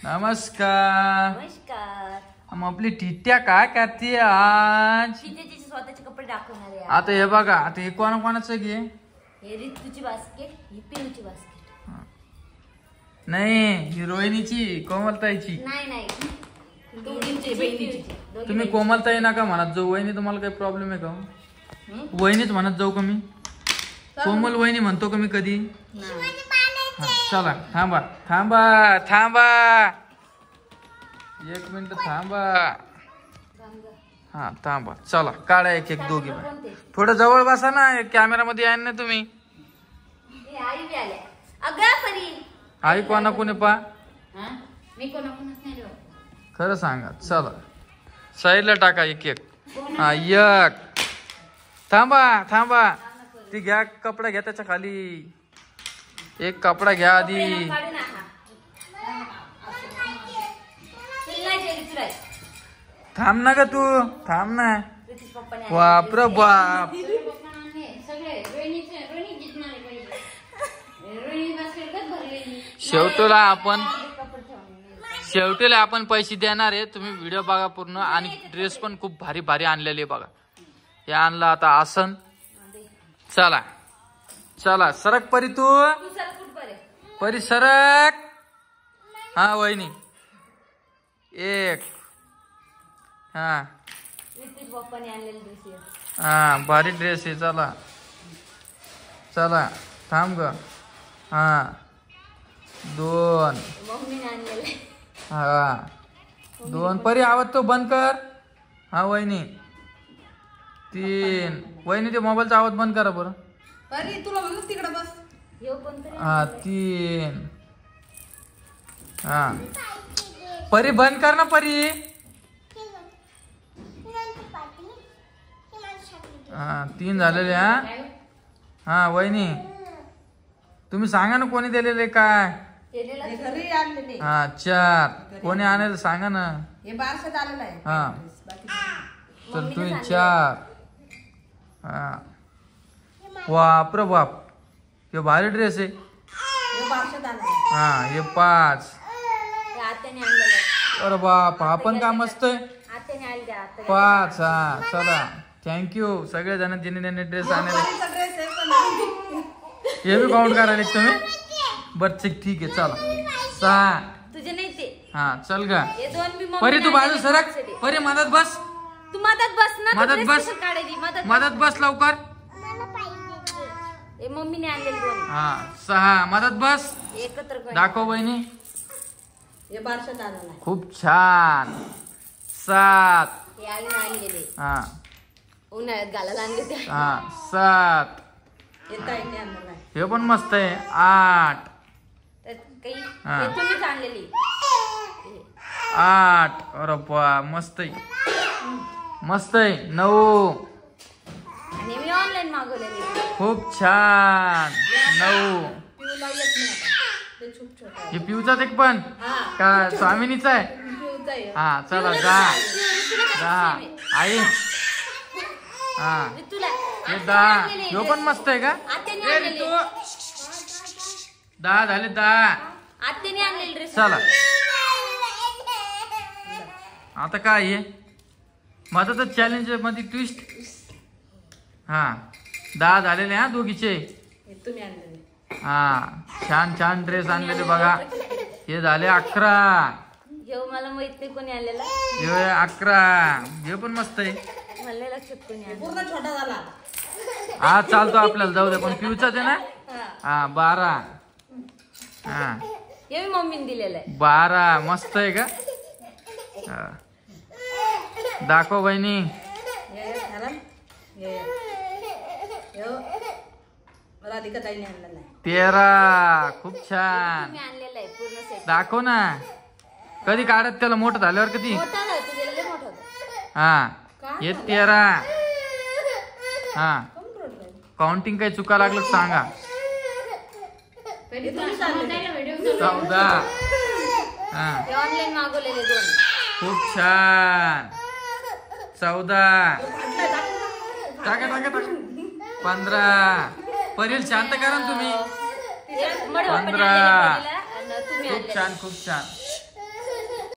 नमस्कार. नमस्कार. हम आपली टिट्या काय करते आज? तिचे स्वतःचे कपडे दाखवणार आहे. आता हे बघा, आता हे कोणाचं घे? हे रितूची बास्केट, ही पिरूची बास्केट. नाही, ही रोहिणीची, कोमलताईची. नाही दोघींची बहिणीची. तुम्ही कोमलताई नका म्हणत जाऊ. वहिनी तुम्हाला काही प्रॉब्लेम आहे का? वहिनीच म्हणत जाऊ का मी? कोमल वहिनी म्हणतो का मी कधी? हा, चला थांबा थांबा थांबा, एक मिनिट थांबा. हा थांबा, चला काढा एक एक दोघी. थोडं जवळ बसा ना, कॅमेरा मध्ये आहे ना तुम्ही. आई बी आल्या. अगं परी आई कोणा कोणी पा? मी कोणाकोणच नाही. खरं सांगा. चला साईडला टाका एक एक. हा एक. थांबा थांबा, ती घ्या कपडा, घ्या त्याच्या खाली. एक कपडा घ्या आधी. थांब ना ग तू, थांब ना. बाप रे बाप. शेवटीला आपण पैसे देणार आहे. तुम्ही व्हिडिओ बघा पूर्ण. आणि ड्रेस पण खूप भारी भारी आणलेले बघा. हे आणला आता आसन. चला चला सरक परी, तू परी सरक. हा वहिनी एक. हा हा भारी ड्रेस आहे. चला चला थांब ग. हा दोन. हा दोन. परी आवाज तो बंद कर. हा वहिनी तीन. वहिनी ते मोबाईलचा आवाज बंद करा बरं. तुला म्हणून तिकडे बस. हा तीन. हा परी बंद कर ना परी. हा तीन झालेले. हा हा वहिनी तुम्ही सांगा ना कोणी दिलेले काय. घरी आणलेले. हा चार. कोणी आणेल सांगा ना. हे बारशात आलेलं आहे. हा तर तुम्ही चार. हा बाप रे बाप, हे भारी ड्रेस आहे. हे बारशात आलेलं. हा हे पाच. अरे बाप, हा पण का मस्त आहे. पाच. हा चला थँक्यू सगळे जण ज्यांनी त्यांनी ड्रेस आणले. ड्रेस आहे पण हे बी काउंट करायला तुम्ही. बर ठीक आहे चला. सहा. तुझे नाही ते. हा चल गा. हे दोन बी परी तू बाजू सरक. परी मदत बस. तू मदत बस ना. मदत बस. मदत बस लवकर. हे मम्मीने आणलेले दोन. हा सहा. मदत बस. एकत्र दाखव बहिणी. हे बारशात आलेलं आहे. खूप छान. सात. हे आईने आणलेले. हा उन्हाळ्यात घालायला आणले ते. हा सात. हे ताईने आणलेलं आहे. हे पण मस्त आहे. आठ. काही हा. हे तुम्हीच आणलेली. आठ. अरे बा मस्त आहे, मस्त आहे. नऊ. आणि मी ऑनलाईन मागवलेली. खूप छान. नऊ. पिऊला येत नाही आता. ते खूप छोटं आहे. हे पिऊचाच एक पण का स्वामिनीचा आहे. पिऊचं आहे. हा चला दहा. दहा. आई. हा तुला हे दहा. ह्यो पण मस्त आहे का. आत्याने ए, आणलेले. तू. दहा झाले. दहा. आत्याने आणलेले ड्रेस. चला आता काय आहे माझं तर चॅलेंज मध्ये ट्विस्ट. हा 10 झालेले. हा दोघीचे. हे तुम्ही आणलेले. हा छान छान ड्रेस आणलेले बघा. हे झाले 11. हे मला माहित नाही कोणी आणलेला. हे 11. हे पण मस्त आहे. मला नाही लक्षात कोणी आणलं. पूर्ण छोटा झाला. हा चालतो आपल्याला, जाऊ दे. पण पिऊचाच आहे ना. हा 12. हा हे मी मम्मीने दिलेलं आहे. 12 मस्त आहे का. हा. दाखव बहिणी. राधिका ताईने आणलेला आहे. 13. खूप छान. मी आणलेलं आहे पूर्ण सेट. दाखव ना. कधी काढत त्याला मोठं झाल्यावर कधी. मोठा ना तुझे लय मोठा होता. हा हे 13. हा काउंटिंग काही चुका लागलं सांगा. 14. हा हे ऑनलाईन मागवलेले दोन. खूप छान. 14. टाका टाका टाका. 15. परील शांत करा ना तुम्ही. 15. खूप छान खूप छान.